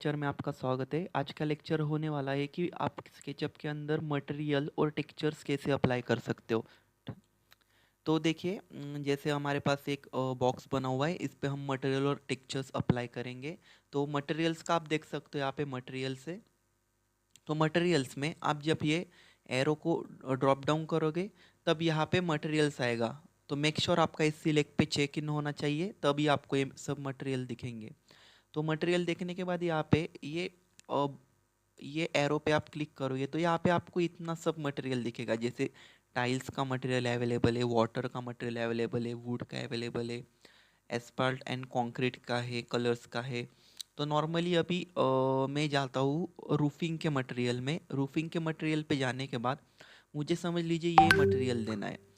Lecture में आपका स्वागत है। आज का लेक्चर होने वाला है कि आप स्केचअप के अंदर मटेरियल और टेक्सचर्स कैसे अप्लाई कर सकते हो। तो देखिए, जैसे हमारे पास एक बॉक्स बना हुआ है, इस पे हम मटेरियल और टेक्सचर्स अप्लाई करेंगे। तो मटेरियल्स का आप देख सकते हो यहाँ पे मटेरियल से। तो मटेरियल्स में आप जब ये एरो को ड्रॉप डाउन करोगे तब यहाँ पे मटेरियल्स आएगा। तो मेक श्योर आपका इस सिलेक्ट पे चेक इन होना चाहिए, तभी आपको ये सब मटेरियल दिखेंगे। तो मटेरियल देखने के बाद यहाँ पे अ, ये एरो पे आप क्लिक करोगे तो यहाँ पे आपको इतना सब मटेरियल दिखेगा। जैसे टाइल्स का मटेरियल अवेलेबल है, वाटर का मटेरियल अवेलेबल है, वुड का अवेलेबल है, एस्फाल्ट एंड कंक्रीट का है, कलर्स का है। तो नॉर्मली अभी मैं जाता हूँ रूफिंग के मटेरियल में। रूफिंग के मटेरियल पे जाने के बाद मुझे समझ लीजिए ये मटेरियल देना है।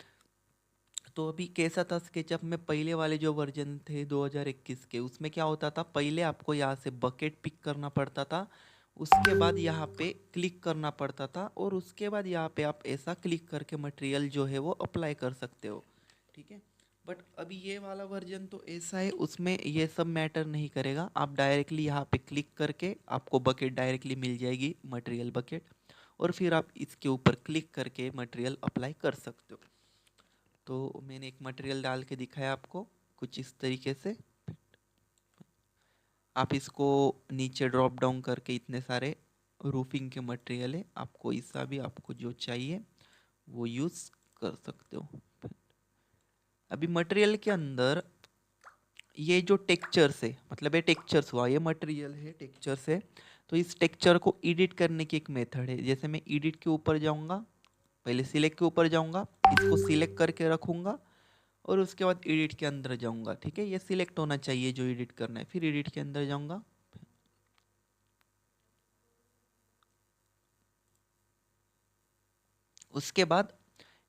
तो अभी कैसा था स्केचअप में, पहले वाले जो वर्जन थे 2021 के, उसमें क्या होता था, पहले आपको यहाँ से बकेट पिक करना पड़ता था, उसके बाद यहाँ पे क्लिक करना पड़ता था, और उसके बाद यहाँ पे आप ऐसा क्लिक करके मटेरियल जो है वो अप्लाई कर सकते हो। ठीक है। बट अभी ये वाला वर्जन तो ऐसा है, उसमें ये सब मैटर नहीं करेगा। आप डायरेक्टली यहाँ पे क्लिक करके आपको बकेट डायरेक्टली मिल जाएगी, मटेरियल बकेट, और फिर आप इसके ऊपर क्लिक करके मटेरियल अप्लाई कर सकते हो। तो मैंने एक मटेरियल डाल के दिखाया आपको कुछ इस तरीके से। आप इसको नीचे ड्रॉप डाउन करके इतने सारे रूफिंग के मटेरियल है, आपको ऐसा भी आपको जो चाहिए वो यूज़ कर सकते हो। अभी मटेरियल के अंदर ये जो टेक्सचर्स है, मतलब ये टेक्सचर्स हुआ, ये मटेरियल है, टेक्सचर्स है। तो इस टेक्सचर को एडिट करने की एक मेथड है। जैसे मैं एडिट के ऊपर जाऊंगा, पहले सिलेक्ट के ऊपर जाऊंगा, इसको सिलेक्ट करके रखूंगा, और उसके बाद एडिट के अंदर जाऊंगा। ठीक है, ये सिलेक्ट होना चाहिए जो एडिट करना है, फिर एडिट के अंदर जाऊंगा। उसके बाद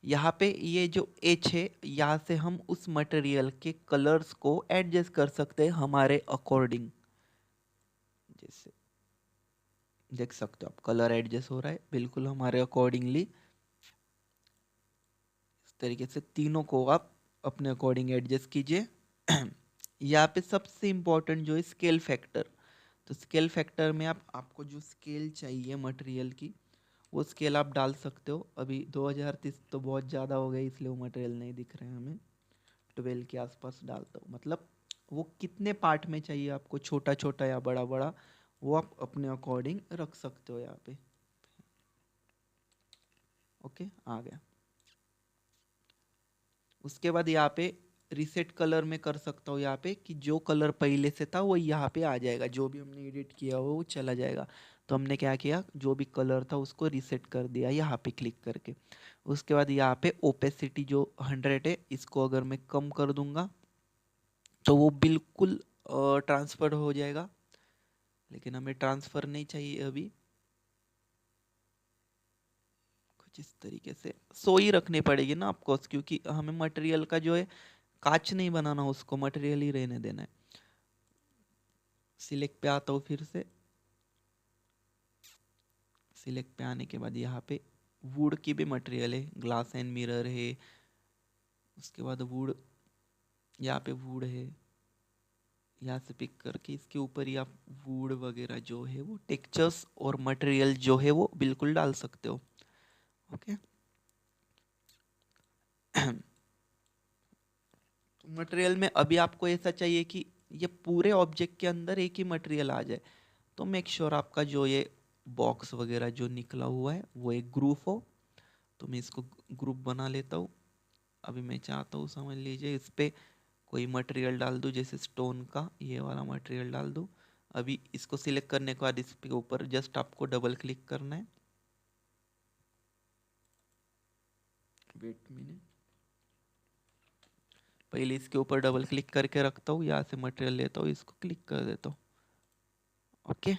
यहाँ पे ये जो एच है, यहाँ से हम उस मटेरियल के कलर्स को एडजस्ट कर सकते हैं हमारे अकॉर्डिंग। जैसे देख सकते हो आप, कलर एडजस्ट हो रहा है बिल्कुल हमारे अकॉर्डिंगली। इस तरीके से तीनों को आप अपने अकॉर्डिंग एडजस्ट कीजिए। यहाँ पे सबसे इम्पोर्टेंट जो है स्केल फैक्टर। तो स्केल फैक्टर में आपको जो स्केल चाहिए मटेरियल की, वो स्केल आप डाल सकते हो। अभी 2030 तो बहुत ज़्यादा हो गई, इसलिए वो मटेरियल नहीं दिख रहे हैं हमें। 12 के आसपास डालता हूँ, मतलब वो कितने पार्ट में चाहिए आपको, छोटा छोटा या बड़ा बड़ा, वो आप अपने अकॉर्डिंग रख सकते हो यहाँ पे। ओके, आ गया। उसके बाद यहाँ पे रिसेट कलर में कर सकता हूँ यहाँ पे, कि जो कलर पहले से था वो यहाँ पे आ जाएगा, जो भी हमने एडिट किया हो वो चला जाएगा। तो हमने क्या किया, जो भी कलर था उसको रिसेट कर दिया यहाँ पे क्लिक करके। उसके बाद यहाँ पे ओपेसिटी जो 100 है, इसको अगर मैं कम कर दूंगा तो वो बिल्कुल ट्रांसफर हो जाएगा, लेकिन हमें ट्रांसफर नहीं चाहिए अभी। कुछ इस तरीके से 100 ही रखनी पड़ेगी ना आपको, क्योंकि हमें मटेरियल का जो है कांच नहीं बनाना, उसको मटेरियल ही रहने देना है। सिलेक्ट पे आता हूँ फिर से। सिलेक्ट पे आने के बाद यहाँ पे वुड की भी मटेरियल है, ग्लास एंड मिरर है। उसके बाद वुड, यहाँ पे वुड है, यहाँ से पिक करके इसके ऊपर ही आप वुड वगैरह जो है वो टेक्सचर्स और मटेरियल जो है वो बिल्कुल डाल सकते हो। ओके। तो मटेरियल में अभी आपको ऐसा चाहिए कि ये पूरे ऑब्जेक्ट के अंदर एक ही मटेरियल आ जाए। तो मेक श्योर आपका जो ये बॉक्स वगैरह जो निकला हुआ है वो एक ग्रुप हो। तो मैं इसको ग्रुप बना लेता हूँ। अभी मैं चाहता हूँ, समझ लीजिए, इस पे कोई मटेरियल डाल दूँ, जैसे स्टोन का ये वाला मटेरियल डाल दूँ। अभी इसको सिलेक्ट करने के बाद इस पे ऊपर जस्ट आपको डबल क्लिक करना है। वेट मिनट, पहले इसके ऊपर डबल क्लिक करके रखता हूँ, यहाँ से मटेरियल लेता हूँ, इसको क्लिक कर देता हूँ। ओके।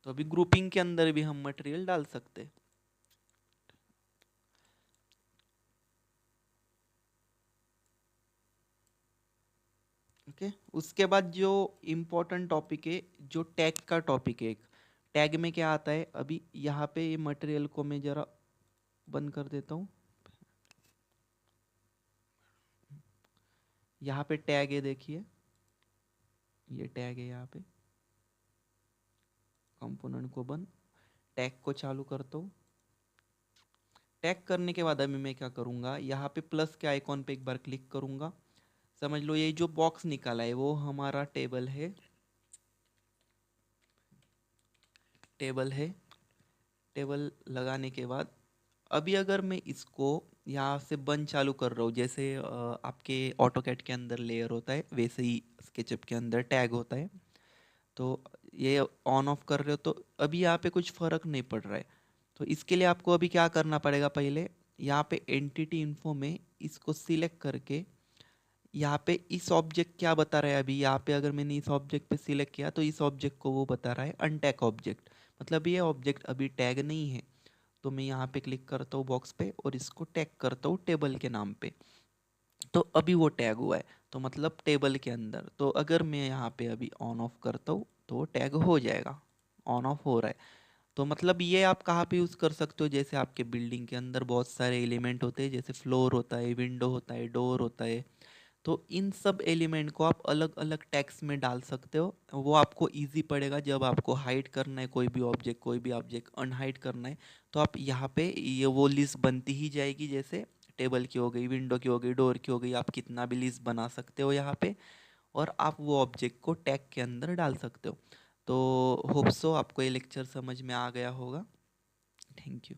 तो अभी ग्रुपिंग के अंदर भी हम मटेरियल डाल सकते हैं। ओके। उसके बाद जो इम्पोर्टेंट टॉपिक है, जो टैग का टॉपिक है, एक टैग में क्या आता है, अभी यहाँ पे ये मटेरियल को मैं जरा बंद कर देता हूँ। यहाँ पे टैग है, देखिए, ये टैग है यहाँ पे, कंपोनेंट को बंद, टैग को चालू करता हूँ। टैग करने के बाद अभी मैं क्या करूँगा, यहाँ पे प्लस के आइकॉन पे एक बार क्लिक करूँगा। समझ लो ये जो बॉक्स निकाला है वो हमारा टेबल है, टेबल है। टेबल लगाने के बाद अभी अगर मैं इसको यहाँ से बंद चालू कर रहा हूँ, जैसे आपके ऑटोकैड के अंदर लेयर होता है वैसे ही स्केचअप के अंदर टैग होता है, तो ये ऑन ऑफ कर रहे हो तो अभी यहाँ पे कुछ फ़र्क नहीं पड़ रहा है। तो इसके लिए आपको अभी क्या करना पड़ेगा, पहले यहाँ पे एंटिटी इन्फो में इसको सिलेक्ट करके यहाँ पे इस ऑब्जेक्ट क्या बता रहा है, अभी यहाँ पे अगर मैंने इस ऑब्जेक्ट पे सिलेक्ट किया तो इस ऑब्जेक्ट को वो बता रहा है अनटैग ऑब्जेक्ट, मतलब ये ऑब्जेक्ट अभी टैग नहीं है। तो मैं यहाँ पे क्लिक करता हूँ बॉक्स पे और इसको टैग करता हूँ टेबल के नाम पे, तो अभी वो टैग हुआ है, तो मतलब टेबल के अंदर। तो अगर मैं यहाँ पे अभी ऑन ऑफ करता हूँ तो टैग हो जाएगा, ऑन ऑफ हो रहा है। तो मतलब ये आप कहाँ पे यूज़ कर सकते हो, जैसे आपके बिल्डिंग के अंदर बहुत सारे एलिमेंट होते हैं, जैसे फ्लोर होता है, विंडो होता है, डोर होता है, तो इन सब एलिमेंट को आप अलग अलग टैग्स में डाल सकते हो। वो आपको इजी पड़ेगा जब आपको हाइड करना है कोई भी ऑब्जेक्ट अनहाइड करना है, तो आप यहाँ पे ये वो लिस्ट बनती ही जाएगी, जैसे टेबल की हो गई, विंडो की हो गई, डोर की हो गई, आप कितना भी लिस्ट बना सकते हो यहाँ पे, और आप वो ऑब्जेक्ट को टैग के अंदर डाल सकते हो। तो होप सो आपको ये लेक्चर समझ में आ गया होगा। Thank you.